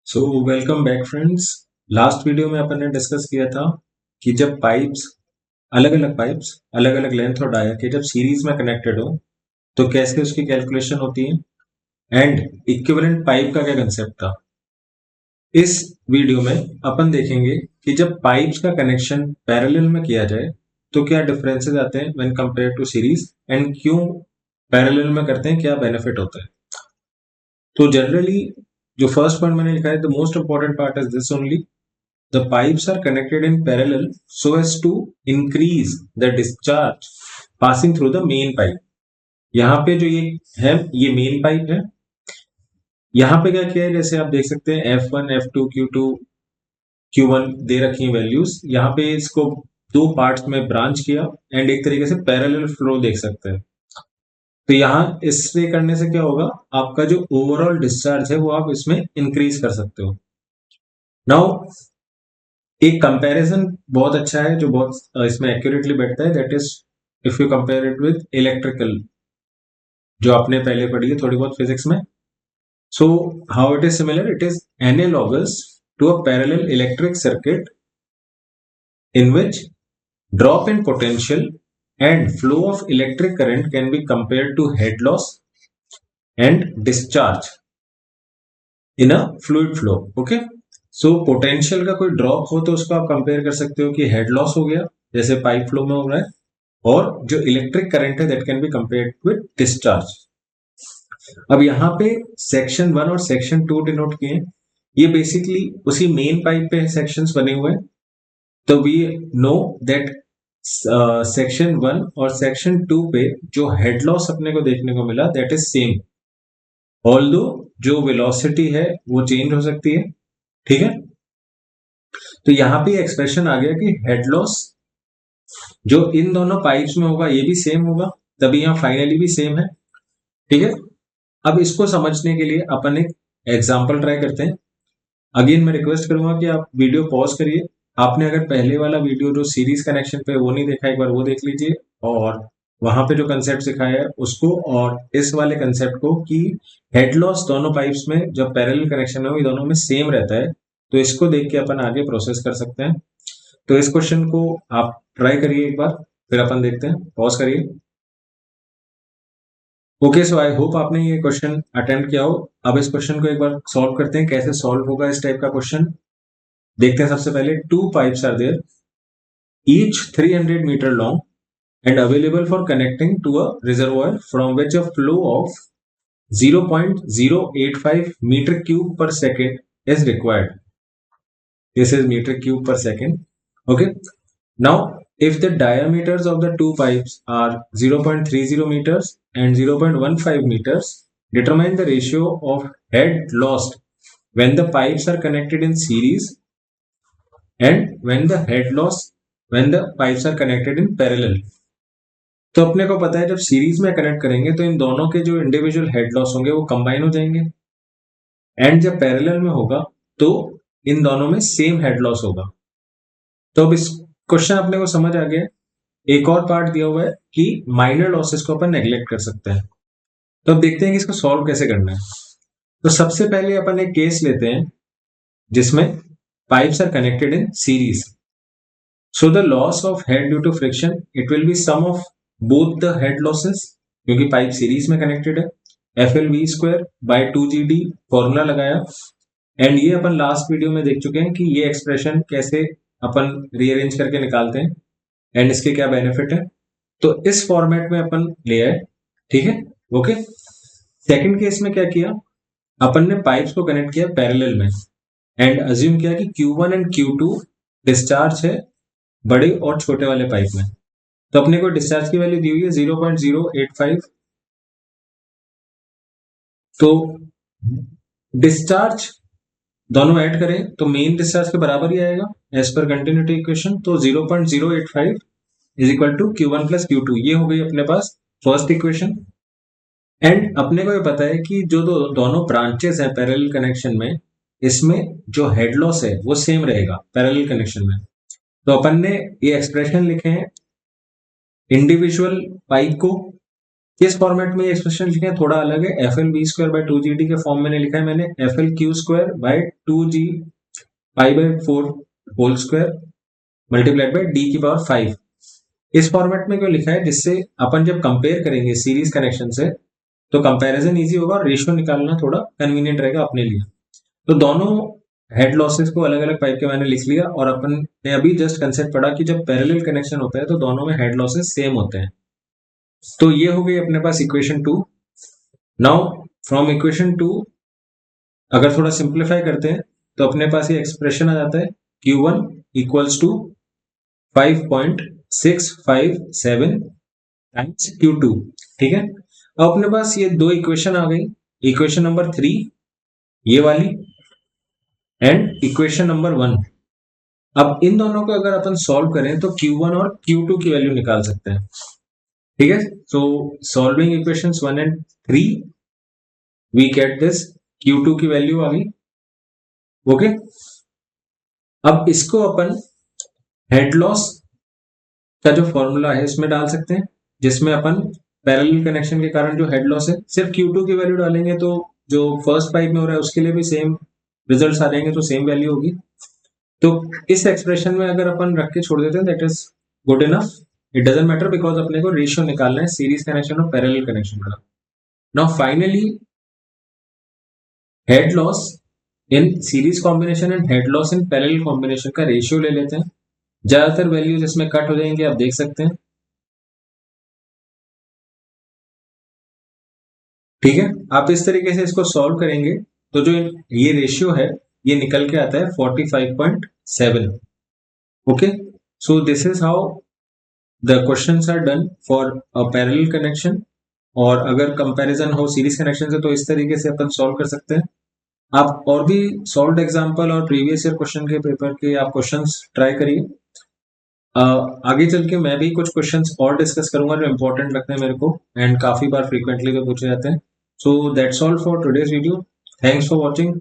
So welcome back friends. Last video में अपन ने discuss किया था कि जब पाइप्स अलग अलग लेंथ और डाया के जब सीरीज में कनेक्टेड हो तो कैसे उसकी कैलकुलेशन होती है एंड इक्विवेलेंट पाइप का क्या कंसेप्ट था। इस वीडियो में अपन देखेंगे कि जब पाइप्स का कनेक्शन पैरेलल में किया जाए तो क्या डिफरेंसेस आते हैं when compare to series and क्यों पैरेलल में करते हैं, क्या बेनिफिट होता है। तो जनरली जो फर्स्ट पॉइंट मैंने लिखा है, the most important part is this only: the pipes are connected in parallel so as to increase the discharge passing through the main pipe। यहाँ पे जो ये है, ये मेन पाइप है। यहाँ पे क्या किया है, जैसे आप देख सकते हैं F1, F2, Q2, Q1 दे रखी है वैल्यूज। यहाँ पे इसको दो पार्ट्स में ब्रांच किया एंड एक तरीके से पैरेलल फ्लो देख सकते हैं। तो यहाँ इससे करने से क्या होगा, आपका जो ओवरऑल डिस्चार्ज है वो आप इसमें इंक्रीज कर सकते हो। नाउ एक कंपैरिजन बहुत अच्छा है जो बहुत इसमें एक्यूरेटली बैठता है, that is if you compare it with electrical, जो आपने पहले पढ़ी है थोड़ी बहुत फिजिक्स में। So how it is similar, it is analogous to a parallel electric circuit in which drop in potential and flow of electric current can be compared to head loss and discharge in a fluid flow। okay, so potential का कोई drop हो तो उसको आप compare कर सकते हो कि हेड लॉस हो गया, जैसे पाइप फ्लो में हो रहा है, और जो इलेक्ट्रिक करंट है that can be compared with discharge. अब यहाँ पे सेक्शन 1 और सेक्शन 2 डिनोट किए हैं, ये बेसिकली उसी मेन पाइप पे सेक्शंस बने हुए हैं। तो वी नो दैट सेक्शन 1 और सेक्शन 2 पे जो हेड लॉस अपने को देखने को मिला दैट इज सेम, ऑल्दो जो वेलोसिटी है वो चेंज हो सकती है। ठीक है, तो यहाँ पे एक्सप्रेशन आ गया कि हेड लॉस जो इन दोनों पाइप्स में होगा ये भी सेम होगा, तभी यहाँ फाइनली भी सेम है। ठीक है, अब इसको समझने के लिए अपन एक एग्जांपल ट्राई करते हैं। अगेन मैं रिक्वेस्ट करूंगा कि आप वीडियो पॉज करिए। आपने अगर पहले वाला वीडियो जो सीरीज कनेक्शन पे वो नहीं देखा, एक बार वो देख लीजिए, और वहां पे जो कंसेप्ट सिखाया है उसको, और इस वाले कंसेप्ट को कि हेड लॉस दोनों पाइप्स में जब पैरेलल कनेक्शन है वो दोनों में सेम रहता है, तो इसको देख के अपन आगे प्रोसेस कर सकते हैं। तो इस क्वेश्चन को आप ट्राई करिए एक बार, फिर अपन देखते हैं। पॉज करिए। ओके, सो आई होप आपने ये क्वेश्चन अटेम्प्ट किया हो। अब इस क्वेश्चन को एक बार सॉल्व करते हैं, कैसे सॉल्व होगा इस टाइप का क्वेश्चन देखते हैं। सबसे पहले two pipes are there, each 300 metre long and available for connecting to a reservoir from which a flow of 0.085 metre cube per second is required. This is meter cube per second. Okay. Now, if the diameters of the two pipes are 0.30 meters and 0.15 meters, determine the ratio of head lost when the pipes are connected in series and when the pipes are connected in parallel। तो अपने को पता है जब series में connect करेंगे तो इन दोनों के जो इंडिविजुअल हेड लॉस होंगे वो कंबाइन हो जाएंगे, एंड जब पैरेलल में होगा तो इन दोनों में सेम हेड लॉस होगा। तो अब इस क्वेश्चन अपने को समझ आ गया। एक और पार्ट दिया हुआ है कि माइनर लॉसेस को अपन नेग्लेक्ट कर सकते हैं। तो अब देखते हैं कि इसको सॉल्व कैसे करना है। तो सबसे पहले अपन एक केस लेते हैं जिसमें pipes are connected in series. So the loss of head due to friction it will be sum of both the head losses, क्योंकि पाइप सीरीज में कनेक्टेड है। FL_V² by 2GD फॉर्मूला लगाया, एंड ये अपन last video में देख चुके हैं कि ये एक्सप्रेशन कैसे अपन रीअरेंज करके निकालते हैं एंड इसके क्या बेनिफिट है। तो इस फॉर्मेट में अपन ले आए। ठीक है, ओके। सेकंड केस में क्या किया, अपन ने पाइप्स को कनेक्ट किया पैरेलल में एंड अज्यूम किया कि Q1 एंड Q2 डिस्चार्ज है बड़े और छोटे वाले पाइप में। तो अपने को डिस्चार्ज की वैल्यू दी हुई है 0.085। तो डिस्चार्ज दोनों ऐड करें तो मेन डिस्चार्ज के बराबर ही आएगा एज पर कंटिन्यूटी इक्वेशन। तो 0.085 is equal to Q1 plus Q2, ये हो गई अपने पास फर्स्ट इक्वेशन। एंड अपने को ये पता है कि जो दोनों ब्रांचेस हैं पैरेलल कनेक्शन में, इसमें जो हेड लॉस है वो सेम रहेगा पैरेलल कनेक्शन में। तो अपन ने ये एक्सप्रेशन लिखे हैं इंडिविजुअल पाइप को किस फॉर्मेट में ये एक्सप्रेशन लिखे हैं थोड़ा अलग है। F L B square by 2GT के फॉर्म में लिखा है मैंने F L Q square by 2G pi by 4 whole square multiplied by D की पावर 5। इस फॉर्मेट में क्यों लिखा है, जिससे अपन जब कंपेयर करेंगे सीरीज कनेक्शन से तो कंपैरिजन इजी होगा और रेशियो निकालना थोड़ा कन्वीनियंट रहेगा अपने लिए। तो दोनों हेड लॉसेस को अलग अलग पाइप के मैंने लिख लिया और अपन ने अभी जस्ट कंसेप्ट पढ़ा कि जब पैरेलल कनेक्शन होता है तो दोनों में हेड लॉसेस सेम होते हैं। तो ये हो गई अपने पास इक्वेशन 2। नाउ फ्रॉम इक्वेशन 2 अगर थोड़ा सिंप्लीफाई करते हैं तो अपने पास ये एक्सप्रेशन आ जाता है Q1 equals to 5.657 times Q2। ठीक है, अब अपने पास ये दो इक्वेशन आ गई, इक्वेशन नंबर 3 ये वाली एंड इक्वेशन नंबर 1। अब इन दोनों को अगर अपन सॉल्व करें तो Q1 और Q2 की वैल्यू निकाल सकते हैं। ठीक है, so solving equations 1 and 3 we get this Q2 की वैल्यू आ गई। ओके, अब इसको अपन हेड लॉस का जो फॉर्मूला है इसमें डाल सकते हैं, जिसमें अपन पैरेलल कनेक्शन के कारण जो हेड लॉस है सिर्फ Q2 की वैल्यू डालेंगे तो जो फर्स्ट पाइप में हो रहा है उसके लिए भी सेम रिजल्ट्स आ जाएंगे, तो सेम वैल्यू होगी। तो इस एक्सप्रेशन में अगर अपन रख के छोड़ देते हैं that is good enough, it doesn't matter because अपने को रेशियो निकालना है सीरीज कनेक्शन और पैरेलल कनेक्शन का। Now finally head loss in series combination and head loss in parallel combination का रेशियो ले लेते हैं। ज्यादातर वैल्यूज इसमें कट हो जाएंगे, आप देख सकते हैं। ठीक है, आप इस तरीके से इसको सॉल्व करेंगे तो जो ये रेशियो है ये निकल के आता है 45.7। Okay, so this is how the questions are done for a parallel connection. और अगर कंपैरिजन हो सीरीज कनेक्शन से तो इस तरीके से अपन सॉल्व कर सकते हैं। आप और भी सॉल्व एग्जांपल और प्रीवियस ईयर क्वेश्चन के पेपर के आप क्वेश्चंस ट्राई करिए। आगे चल के मैं भी कुछ क्वेश्चंस और डिस्कस करूंगा जो इंपॉर्टेंट लगते हैं मेरे को एंड काफी बार फ्रीक्वेंटली भी पूछे जाते हैं। So that's all for today's video, thanks for watching.